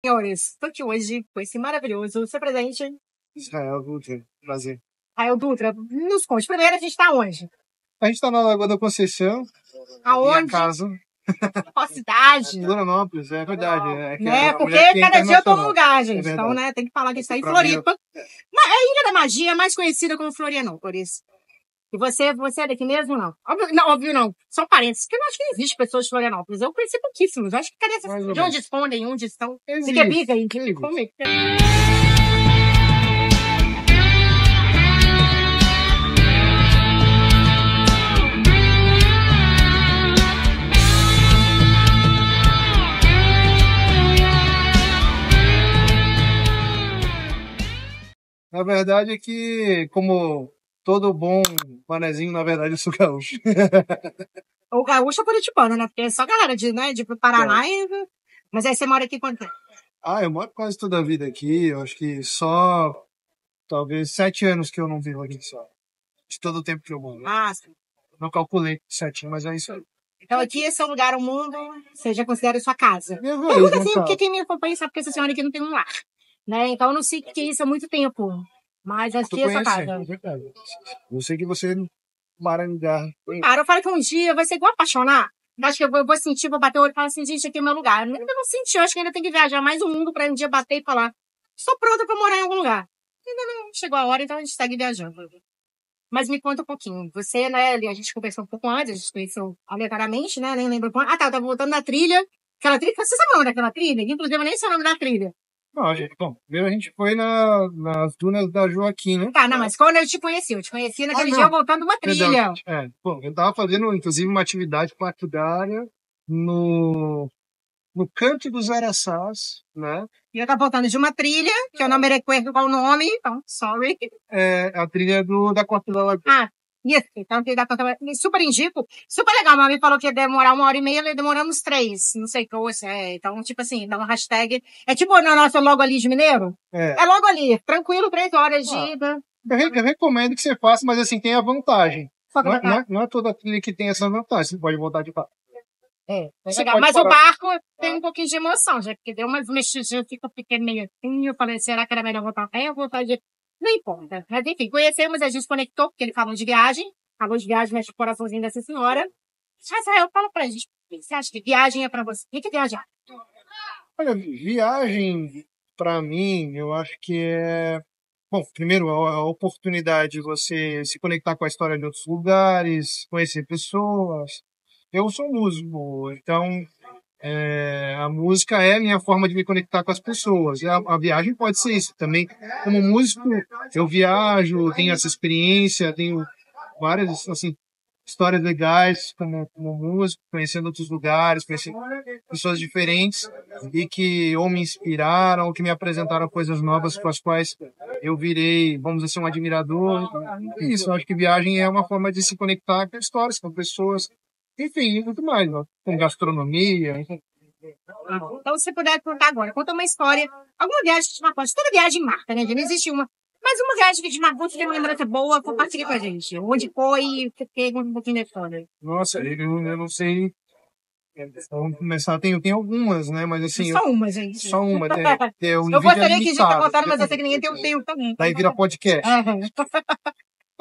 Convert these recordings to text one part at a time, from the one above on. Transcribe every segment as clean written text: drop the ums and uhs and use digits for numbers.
Senhores, estou aqui hoje com esse maravilhoso seu presente, Israel Dutra, prazer. Rael Dutra. Nos conte, primeiro a gente está onde? A gente tá na Lagoa da Conceição, Aonde? minha casa, Qual cidade? Florianópolis, é verdade. É que Né? a Porque mulher aqui é cada dia eu tô num internacional. lugar, É gente. verdade. Então, né, tem que falar disso aí. Pra Floripa. Mas a Ilha da Magia é mais conhecida como Florianópolis. E você é daqui mesmo ou não? Óbvio não. Só parentes. Porque eu acho que não existe pessoas de Florianópolis. Eu conheci pouquíssimos. Eu acho que cadê essas... Mais ou De onde menos. escondem, onde estão? Existe. Fica biga aí. Existe. Como é que é? Na verdade é que, como todo bom manezinho, na verdade eu sou gaúcho. O gaúcho é curitibano, né? Porque é só galera de Paraná e... Mas aí você mora aqui quanto tempo? Eu moro quase toda a vida aqui, eu acho que só, talvez, 7 anos que eu não vivo aqui só. De todo o tempo que eu moro. Ah, sim. Não calculei certinho, mas é isso aí. Então aqui é seu lugar ao mundo, você já considera sua casa. Minha Pergunta raiz, assim, né, porque cara? quem me acompanha sabe que essa senhora aqui não tem um lar. Né? Então eu não sei o que é isso há muito tempo. Mas Tô aqui é sua conhecendo, casa. é verdade. Eu sei que você Maringá. Cara, eu falo que um dia vai ser igual apaixonar. Eu acho que eu vou sentir, vou bater o olho e falar assim, gente, aqui é meu lugar. Eu ainda não senti, eu acho que ainda tem que viajar mais o mundo pra um dia bater e falar, estou pronta pra morar em algum lugar. Ainda não chegou a hora, então a gente segue viajando. Mas me conta um pouquinho. Você, né, a gente conversou um pouco antes, a gente conheceu aleatoriamente, né, nem lembro quando. Ah, tá, eu tava voltando na trilha. Aquela trilha, você sabe o nome daquela trilha? Inclusive, eu nem sei o nome da trilha. Não, gente, bom, primeiro a gente foi nas dunas da Joaquim, né? Tá, não, mas quando eu te conheci naquele dia não. voltando uma Perdão. trilha. Bom, eu tava fazendo, inclusive, uma atividade partidária no Canto dos Araçás, né? E eu tava voltando de uma trilha, que eu não me recuerdo qual o nome, então, sorry. É a trilha da Costa da Lagoa. Ah, isso, então tem da conta. Super indico, super legal. Minha amiga falou que ia demorar 1h30, nós demoramos 3. Não sei qual é. Então, tipo assim, dá uma hashtag. É tipo na nossa logo ali de Mineiro? É logo ali, tranquilo, 3 horas de ida. Eu recomendo que você faça, mas assim, tem a vantagem. Só que Não é toda trilha que tem essa vantagem. Você pode voltar de fato. Você legal. pode Mas parar. o barco tem um pouquinho de emoção, já porque deu umas mexidinhas, fica pequeno meio assim. Eu falei, será que era melhor voltar a pé ou voltar de... Não importa. Mas enfim, conhecemos, a gente conectou, porque ele falou de viagem. Falou de viagem, mexe o coraçãozinho dessa senhora. Mas, Rael, fala pra gente, você acha que viagem é pra você? O que é viajar? Olha, viagem, pra mim, eu acho que é... Bom, primeiro, a oportunidade de você se conectar com a história de outros lugares, conhecer pessoas. Eu sou músico, então a música é a minha forma de me conectar com as pessoas. E a viagem pode ser isso também. Como músico, eu viajo, tenho essa experiência, tenho várias assim, histórias legais como músico, conhecendo outros lugares, conhecendo pessoas diferentes e que ou me inspiraram, ou que me apresentaram coisas novas com as quais eu virei, vamos dizer, um admirador. É isso, eu acho que viagem é uma forma de se conectar com histórias, com pessoas, enfim, muito mais, ó, com gastronomia. Enfim. Então, se você puder contar agora, conta uma história, alguma viagem que te marcou. Toda viagem marca, né? Já não existe uma. Mas uma viagem que te marcou, que tem uma lembrança boa, compartilha com a gente. Onde foi, o que um pouquinho da história. Nossa, eu não sei. Vamos começar, tem algumas, né? Mas assim. Só uma, gente. Só uma. O eu gostaria que a gente tá limitado. contando, mas eu sei que ninguém tem um tempo também. Daí vira podcast. Uhum.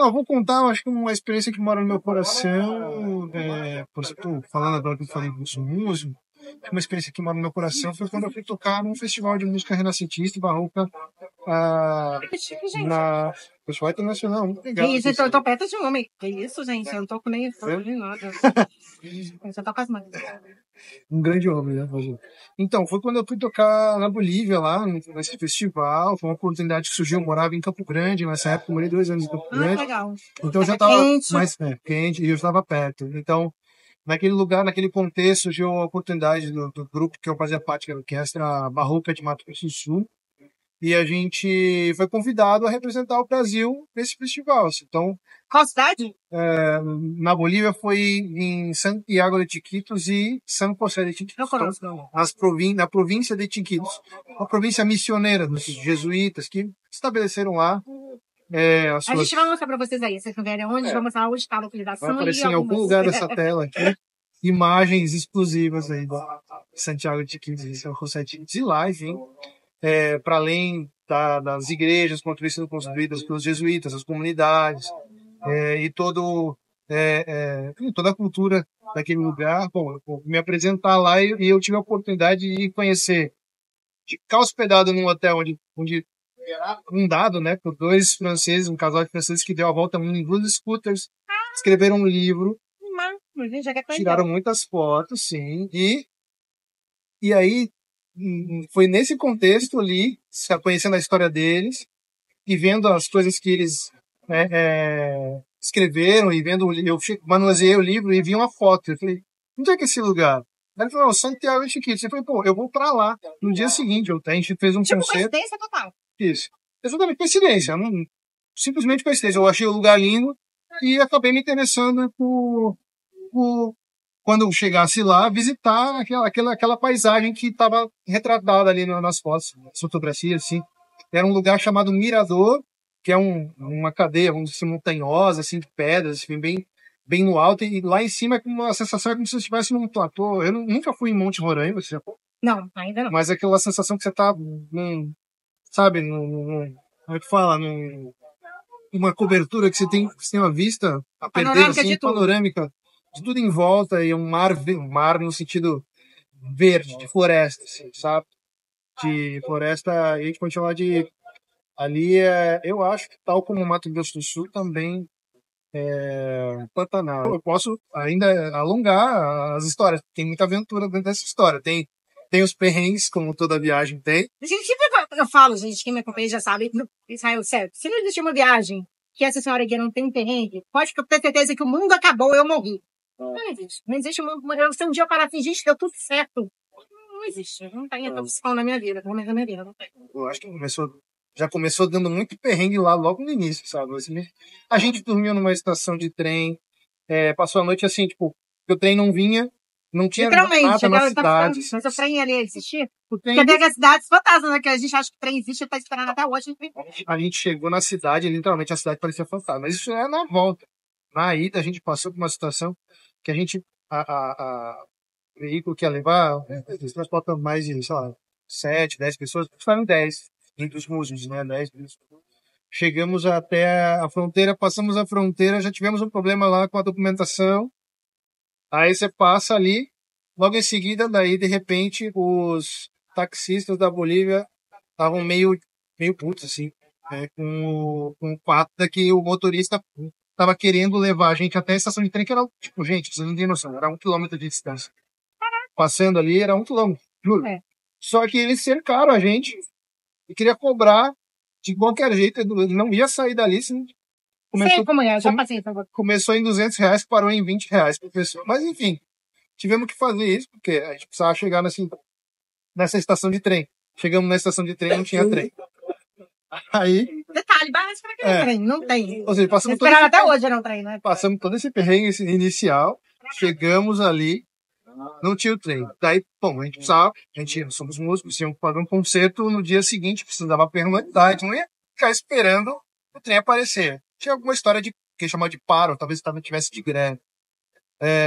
Não, vou contar, acho que uma experiência que mora no meu coração. Por exemplo, falando agora que eu falei do músico, uma experiência que mora no meu coração foi quando eu fui tocar num festival de música renascentista e barroca na Festival Internacional. Muito legal. Que isso, eu tô perto de um homem. Que isso, gente? Eu não tô com nem nada. Eu tô com as mãos. Um grande homem, né? Então, foi quando eu fui tocar na Bolívia, lá, nesse festival. Foi uma oportunidade que surgiu. Eu morava em Campo Grande, nessa época, eu morei 2 anos em Campo Grande. Legal. Então, eu já estava mais quente e eu estava perto. Então, naquele lugar, naquele contexto, surgiu a oportunidade do grupo que eu fazia parte, que era a Orquestra Barroca de Mato Grosso do Sul. E a gente foi convidado a representar o Brasil nesse festival. Então, qual cidade? Na Bolívia foi em Santiago de Chiquitos e San José de Chiquitos. Na província de Chiquitos. Uma província missioneira dos jesuítas que estabeleceram lá. A gente vai mostrar para vocês aí. Vocês não verem onde, vamos mostrar onde está a localização. Vai aparecer em algum lugar dessa tela aqui. Imagens exclusivas aí Santiago de São José de lá, enfim, para além das igrejas construídas pelos jesuítas, as comunidades, e toda a cultura daquele lugar. Bom, eu me apresentar lá e eu tive a oportunidade de conhecer, de ficar hospedado num hotel onde era fundado, né, por dois franceses, um casal de franceses que deu a volta ao mundo em duas scooters, escreveram um livro, tiraram muitas fotos, sim, e aí foi nesse contexto ali, conhecendo a história deles e vendo as coisas que eles, né, escreveram, e vendo, eu manuseei o livro e vi uma foto. Eu falei, onde é que é esse lugar? Aí ele falou, Santiago de Chiquito. Eu falei, pô, eu vou pra lá. No dia seguinte, a gente fez um concerto. Coincidência total. Isso. Exatamente, coincidência. Simplesmente coincidência. Eu achei o lugar lindo e acabei me interessando por quando eu chegasse lá, visitar aquela paisagem que estava retratada ali nas fotos, nas fotografias, assim. Era um lugar chamado Mirador, que é uma cadeia, vamos dizer, montanhosa, assim, de pedras, assim, bem no alto, e lá em cima é uma sensação como se você estivesse num platô. Eu nunca fui em Monte Roraima, você já foi? Não, ainda não. Mas é aquela sensação que você tá sabe, como é que fala? Uma cobertura que você tem uma vista a perder, Panorâmica assim, de tudo. panorâmica de tudo em volta, e um mar no sentido verde, de floresta, assim, sabe? De floresta, e a gente pode chamar de... Ali, eu acho que, tal como o Mato Grosso do Sul, também Pantanal. Eu posso ainda alongar as histórias, tem muita aventura dentro dessa história. Tem os perrengues, como toda viagem tem. Gente, eu falo, gente, quem me acompanha já sabe, Israel, sério, se não existe uma viagem que essa senhora aqui não tem um perrengue, pode ter certeza que o mundo acabou, eu morri. Não existe. Não existe se um dia eu parar assim, gente, deu tudo certo. Não existe. Não tem essa opção na minha vida, pelo menos na minha vida, não tem. Eu acho que já começou dando muito perrengue lá logo no início, sabe? Assim, a gente dormiu numa estação de trem, passou a noite assim, tipo, o trem não vinha, não tinha nada na cidade. Mas o trem ali existia? Porque tem as cidades fantasmas, né? Que a gente acha que o trem existe e tá esperando até hoje. A gente chegou na cidade, literalmente a cidade parecia fantasma. Mas isso é na volta. Na ida, a gente passou por uma situação que a gente, o veículo que ia levar, eles transportam mais de, sei lá, 7, 10 pessoas, ficaram 10 entre os músicos, né? 10 pessoas. Chegamos até a fronteira, passamos a fronteira, já tivemos um problema lá com a documentação. Aí você passa ali, logo em seguida, daí, de repente, os taxistas da Bolívia estavam meio putos, assim, com o fato de que o motorista estava querendo levar a gente até a estação de trem, que era, tipo, gente, vocês não têm noção, era 1 quilômetro de distância. Passando ali, era 1 quilômetro, juro. Só que eles cercaram a gente e queria cobrar de qualquer jeito, ele não ia sair dali, assim. Sei como é, já passei. Começou em R$200, parou em R$20 por pessoa. Mas, enfim, tivemos que fazer isso, porque a gente precisava chegar nessa estação de trem. Chegamos na estação de trem, não tinha trem. Aí... Detalhe, básico que não trem, não tem. Ou seja, passamos até hoje não trem, né? Passamos todo esse perrengue inicial, chegamos ali, não tinha o trem. Daí, bom, a gente somos músicos, tínhamos que fazer um concerto no dia seguinte, precisava pernoitar, não ia ficar esperando o trem aparecer. Tinha alguma história que chamava de paro, talvez tivesse de greve.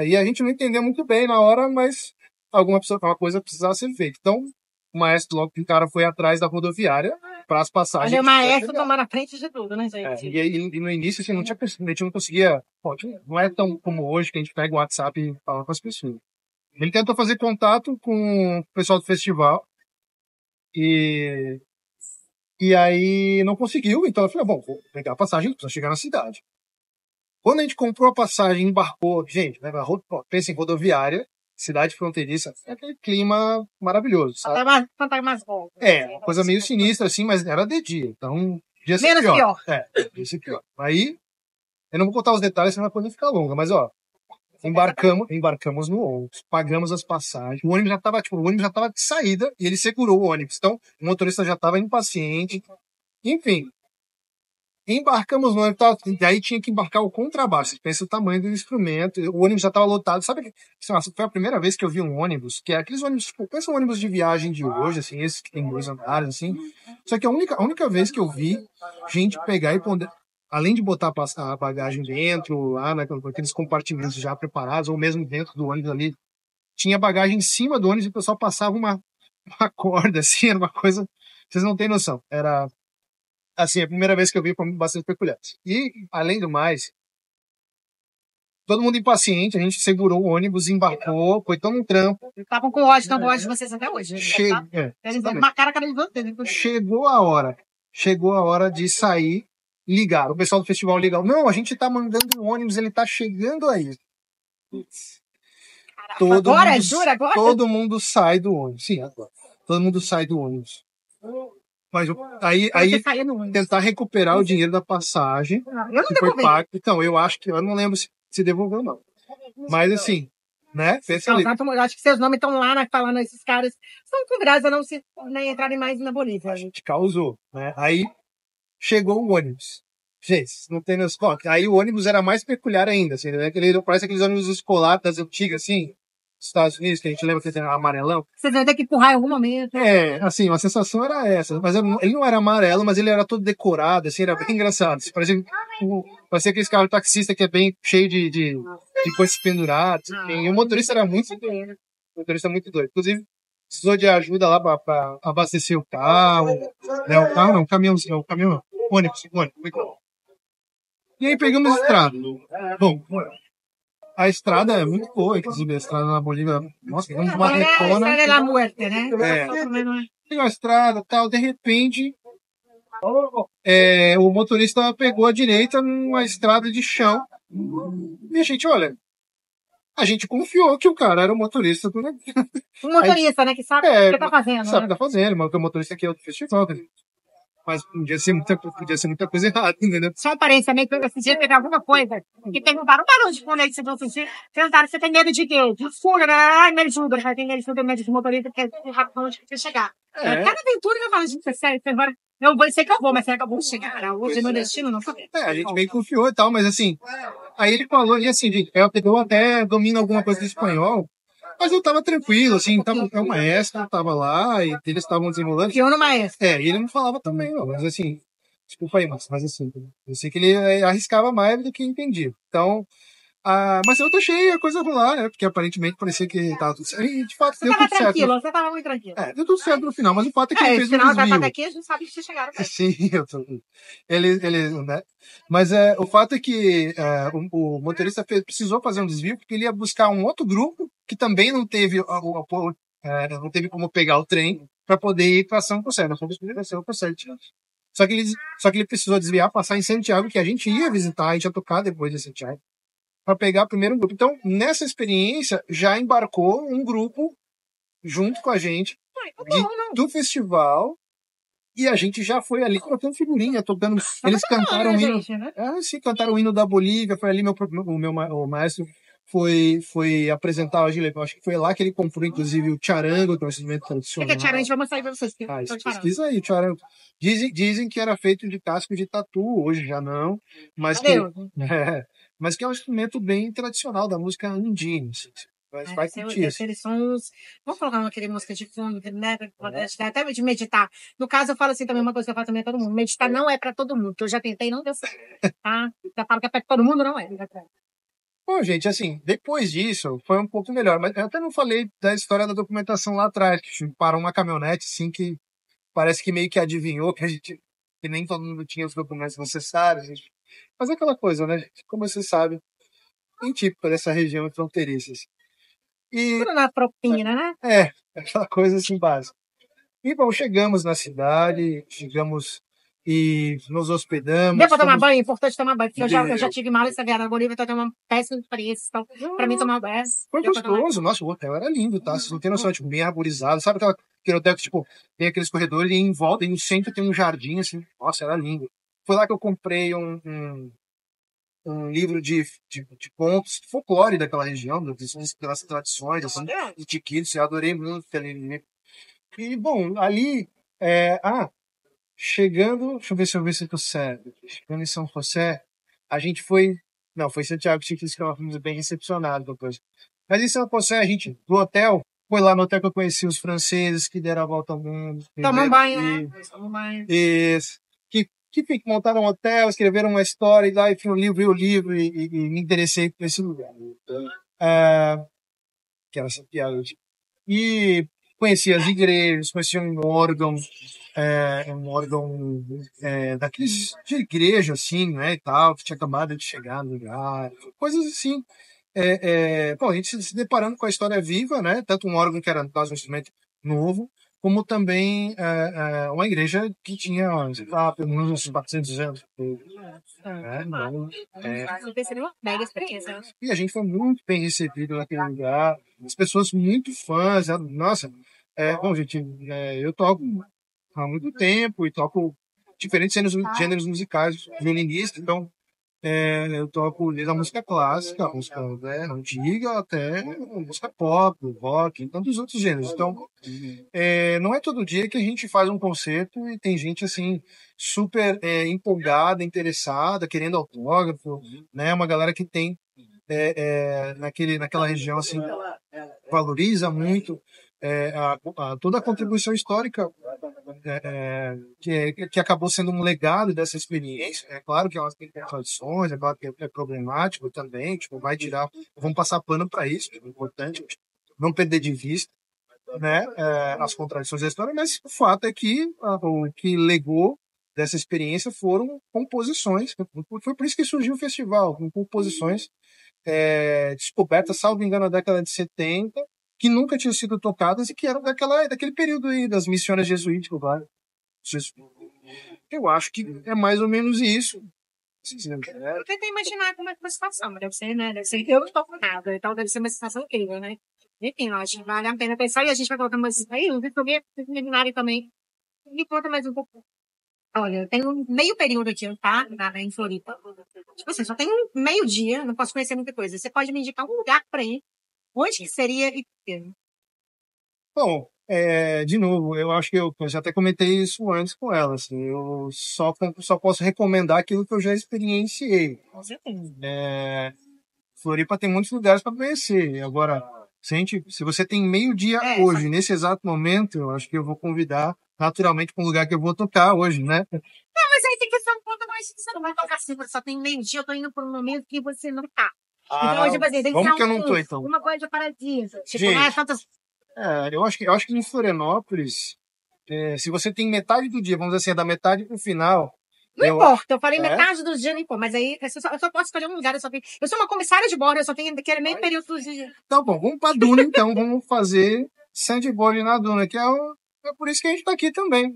E a gente não entendeu muito bem na hora, mas alguma coisa precisava ser feita. Então, o maestro logo que o cara foi atrás da rodoviária para as passagens. Olha, o maestro tomar na frente de tudo, né, gente? E no início, assim, a gente não conseguia... Não é tão como hoje que a gente pega o WhatsApp e fala com as pessoas. Ele tentou fazer contato com o pessoal do festival e aí não conseguiu, então eu falei, bom, vou pegar a passagem para chegar na cidade. Quando a gente comprou a passagem, embarcou, gente, né, pensa em rodoviária, cidade fronteiriça, é aquele clima maravilhoso, sabe? Mais bom. Uma coisa meio sinistra, assim, mas era de dia, então podia ser menos pior. Podia ser pior. Aí, eu não vou contar os detalhes, senão vai poder ficar longa, mas ó, embarcamos no ônibus, pagamos as passagens, o ônibus já tava de saída e ele segurou o ônibus, então o motorista já estava impaciente, enfim, embarcamos no ônibus, daí tinha que embarcar o contrabaixo, você pensa o tamanho do instrumento, o ônibus já estava lotado, sabe que foi a primeira vez que eu vi um ônibus, que é aqueles ônibus, tipo, pensa um ônibus de viagem de hoje, assim, esses que tem 2 andares, assim, só que a única vez que eu vi gente pegar e poder, além de botar a bagagem dentro, lá, né, com aqueles compartimentos já preparados, ou mesmo dentro do ônibus ali, tinha bagagem em cima do ônibus e o pessoal passava uma corda, assim, era uma coisa... Vocês não têm noção. Era, assim, a primeira vez que eu vi foi bastante peculiar. E, além do mais, todo mundo impaciente, a gente segurou o ônibus, embarcou, foi tão um trampo. Estavam com ódio, estão com ódio de vocês até hoje. Eles marcaram a cara de vocês. Chegou a hora de sair, ligaram. O pessoal do festival ligou. Não, a gente tá mandando um ônibus, ele tá chegando aí. Todo mundo sai do ônibus. Sim, agora. Todo mundo sai do ônibus. Mas aí tentar recuperar o dinheiro da passagem que foi pago. Então, eu acho que eu não lembro se devolveu, não. Mas assim, né? Pensa ali. Acho que seus nomes estão lá, né, falando, esses caras são convidados a não se nem entrarem mais na Bolívia. A gente causou, né? Aí chegou o ônibus. Gente, não tem noção. Aí o ônibus era mais peculiar ainda, assim, né? Parece aqueles ônibus escolares das antigas, assim, Estados Unidos, que a gente lembra que tem amarelão. Você vai ter que empurrar em algum momento. Assim, a sensação era essa. Mas ele não era amarelo, mas ele era todo decorado, assim, era bem engraçado. Parecia aquele carro taxista que é bem cheio de coisas penduradas. E o motorista era muito doido. O motorista muito doido. Inclusive, precisou de ajuda lá pra abastecer o carro. Né? O carro não, o caminhão, ônibus. Muito bom. E aí pegamos a estrada. Bom, a estrada é muito boa, inclusive a estrada na Bolívia. Nossa, vamos uma retona. A estrada da muerte, né? Pegou a estrada e tal, de repente, o motorista pegou a direita numa estrada de chão. E a gente, olha, a gente confiou que o cara era o motorista do negócio. Um motorista, né? Que sabe o que tá fazendo. Sabe o que tá fazendo, mas o motorista aqui é do festival. Mas podia ser muita coisa errada, entendeu? Só uma parência também, que esse dia teve alguma coisa que perguntaram, parou de quando é que você não sentir? Perguntaram, você tem medo de quê? De fuga, né? Ai, me ajuda, me ajuda, medo de motorista, porque é rápido onde você chegar. Cada aventura que eu falo, gente, você sério, você vai... Eu sei que eu vou, mas será que eu vou chegar? Hoje meu destino não foi. A gente bem confiou e tal, mas assim, aí ele falou, e assim, gente, eu até domino alguma coisa de espanhol, mas eu tava tranquilo, assim, o maestro tava lá e eles estavam desenrolando. Que eu no maestro. E ele não falava também, não, mas assim, desculpa aí, mas assim, eu sei que ele arriscava mais do que entendia. Então, mas eu deixei a coisa rolar, né, porque aparentemente parecia que tava tudo certo, e de fato deu tudo certo. Você tava muito tranquilo. Deu tudo certo no final, mas o fato é que ele fez um desvio. Final aqui, a gente sabe que vocês chegaram. Sim, ele, né? Mas o fato é que o motorista precisou fazer um desvio porque ele ia buscar um outro grupo que também não teve como pegar o trem para poder ir para São José. Nós fomos para São José. Só que ele precisou desviar, passar em Santiago, que a gente ia visitar, a gente ia tocar depois de Santiago, para pegar o primeiro grupo. Então, nessa experiência, já embarcou um grupo junto com a gente do festival. E a gente já foi ali trocando figurinha, tocando. Eles cantaram o hino. Sim, cantaram o hino da Bolívia. Foi ali o maestro foi apresentar a Gile. Acho que foi lá que ele comprou, inclusive, o charango, que é um instrumento tradicional. O que é charango? A gente vai mostrar aí pra vocês. Pesquisa aí, charango. Dizem que era feito de casco de tatu, hoje já não. Mas que é um instrumento bem tradicional da música andina. Mas vai curtir. Aqueles sons. Vamos colocar aquele música de fundo, né? Até de meditar. No caso, eu falo assim também, uma coisa que eu falo também a todo mundo. Meditar não é pra todo mundo, que eu já tentei e não deu certo. Tá? Já falo que é pra todo mundo, não é. Bom, gente, assim, depois disso, foi um pouco melhor. Mas eu até não falei da história da documentação lá atrás, que parou uma caminhonete, assim, que parece que meio que adivinhou que nem todo mundo tinha os documentos necessários. Gente. Mas é aquela coisa, né, gente? Como você sabe, tem tipo dessa região fronteiriça. Tudo na propina, né? Aquela coisa assim básica. E, bom, chegamos na cidade, e nos hospedamos. Deu pra tomar banho? É importante tomar banho, porque eu já tive mal essa viagem na Bolívia, então eu tenho uma péssima experiência. Então, pra mim, tomar banho. Foi gostoso. Nossa, o hotel era lindo, tá? Vocês não tem noção, tipo, bem arborizado. Sabe aquele hotel que, tipo, tem aqueles corredores e em volta, e no centro tem um jardim, assim. Nossa, era lindo. Foi lá que eu comprei um livro de contos, de folclore daquela região, das tradições, assim, de Tiquitos. Eu adorei muito aquele livro. E, bom, ali, chegando, deixa eu ver se eu tô certo. Chegando em São José, a gente foi Santiago Chiquitos, que nós fomos bem recepcionados depois. Mas em São José, a gente, do hotel, foi lá no hotel que eu conheci os franceses que deram a volta ao mundo. Tomam um banho, né? Tomam banho. Isso. Que montaram um hotel, escreveram uma história, e lá eu li o livro e me interessei por esse lugar. que era Santiago. E conheci as igrejas, conheci um órgão daqueles de igreja, assim, né, e tal, que tinha acabado de chegar no lugar, coisas assim. Bom, a gente se deparando com a história viva, né, tanto um órgão que era, no caso, um instrumento novo, como também uma igreja que tinha, sei lá, pelo menos uns 400 anos. Então, Seria uma mega experiência. e a gente foi muito bem recebido naquele lugar, as pessoas muito fãs, nossa, bom, gente, eu toco há muito tempo e toco diferentes gêneros musicais, violinista, então eu toco desde a música clássica, a música antiga, até a música pop, rock, e tantos outros gêneros. Então, não é todo dia que a gente faz um concerto e tem gente assim super empolgada, interessada, querendo autógrafo, né? Uma galera que tem naquela região assim valoriza muito toda a contribuição histórica que acabou sendo um legado dessa experiência. É claro que elas têm contradições, é claro que é problemático também, tipo, vamos passar pano para isso, tipo, é importante não perder de vista, né, as contradições da história, mas o fato é que o que legou dessa experiência foram composições, foi por isso que surgiu o festival, com composições descobertas, salvo engano, na década de 70, que nunca tinham sido tocadas e que eram daquele período aí das missões jesuíticas, claro. Eu acho que é mais ou menos isso. Eu tentei imaginar como é que foi a situação, mas deve ser, né? Deve ser que eu não tô com nada, então deve ser uma situação incrível, né? Enfim, eu acho que vale a pena pensar e a gente vai colocar umas aí, eu vi que vocês imaginarem também. Me conta mais um pouco. Olha, eu tenho meio período aqui, tá? Em Floripa. Tipo assim, só tem um meio dia, não posso conhecer muita coisa. Você pode me indicar um lugar pra ir? Onde que seria e por quê? Bom, de novo, eu acho que eu já até comentei isso antes com ela. Assim, eu só posso recomendar aquilo que eu já experienciei. Com certeza. Floripa tem muitos lugares para conhecer. Agora, se você tem meio dia hoje, nesse exato momento, eu acho que eu vou convidar naturalmente para um lugar que eu vou tocar hoje, né? Mas aí tem que ser um ponto mais. Você não vai tocar assim, você só tem meio dia, eu tô indo por um momento que você não tá. Então, tipo assim, tem que Como ser que eu não tô, então? uma coisa paradisíaca. Tipo, Gente, não é tantas. eu acho que em Florianópolis, se você tem metade do dia, vamos dizer assim, da metade pro final. Não importa, eu falei metade do dia, não importa. Mas aí eu só posso escolher um lugar. Eu sou uma comissária de bordo, eu só tenho aquele meio período do dia. Então, bom, vamos pra Duna, então. Vamos fazer sandboard na Duna, que é por isso que a gente tá aqui também.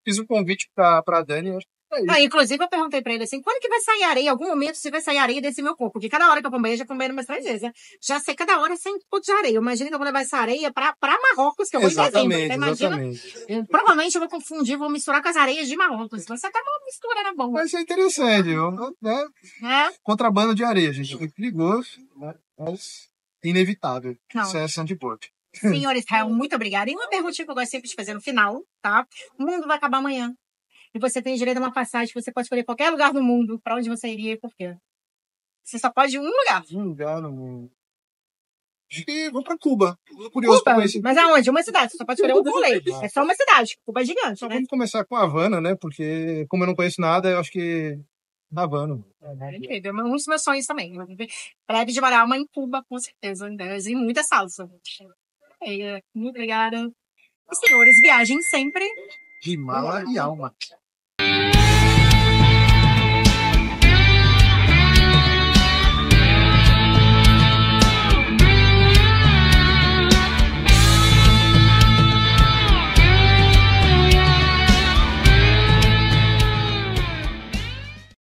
Fiz um convite pra Dani. Acho que é isso. Inclusive, eu perguntei pra ele assim, quando que vai sair areia? Em algum momento, se vai sair areia desse meu corpo. Porque cada hora que eu tomo banho, já tomo banho umas 3 vezes, né? Já sei cada hora sem ponto de areia. Imagina que eu vou levar essa areia pra Marrocos, que eu vou em dezembro. Então, imagina, provavelmente eu vou confundir, vou misturar com as areias de Marrocos. Então, isso até uma mistura, né? Bom. Vai ser interessante, né? Contrabando de areia, gente. É perigoso, né? Mas inevitável. Não. Isso é sandboard. Senhor Israel, muito obrigada. E uma perguntinha que eu gosto sempre de fazer no final, tá? O mundo vai acabar amanhã. E você tem direito a uma passagem, você pode escolher qualquer lugar do mundo, pra onde você iria e por quê. Você só pode ir um lugar. Um lugar no mundo. Acho que vou pra Cuba. Tô curioso pra conhecer. Mas aonde? Uma cidade. Você só pode escolher um rolê. É só uma cidade. Cuba é gigante, Só né? vamos começar com a Havana, né? Porque, como eu não conheço nada, eu acho que Havana. É incrível. Um dos meus sonhos também. Breve de morar uma em Cuba, com certeza. E muita salsa. Muito obrigada. E, senhores, viajem sempre. De mala e alma.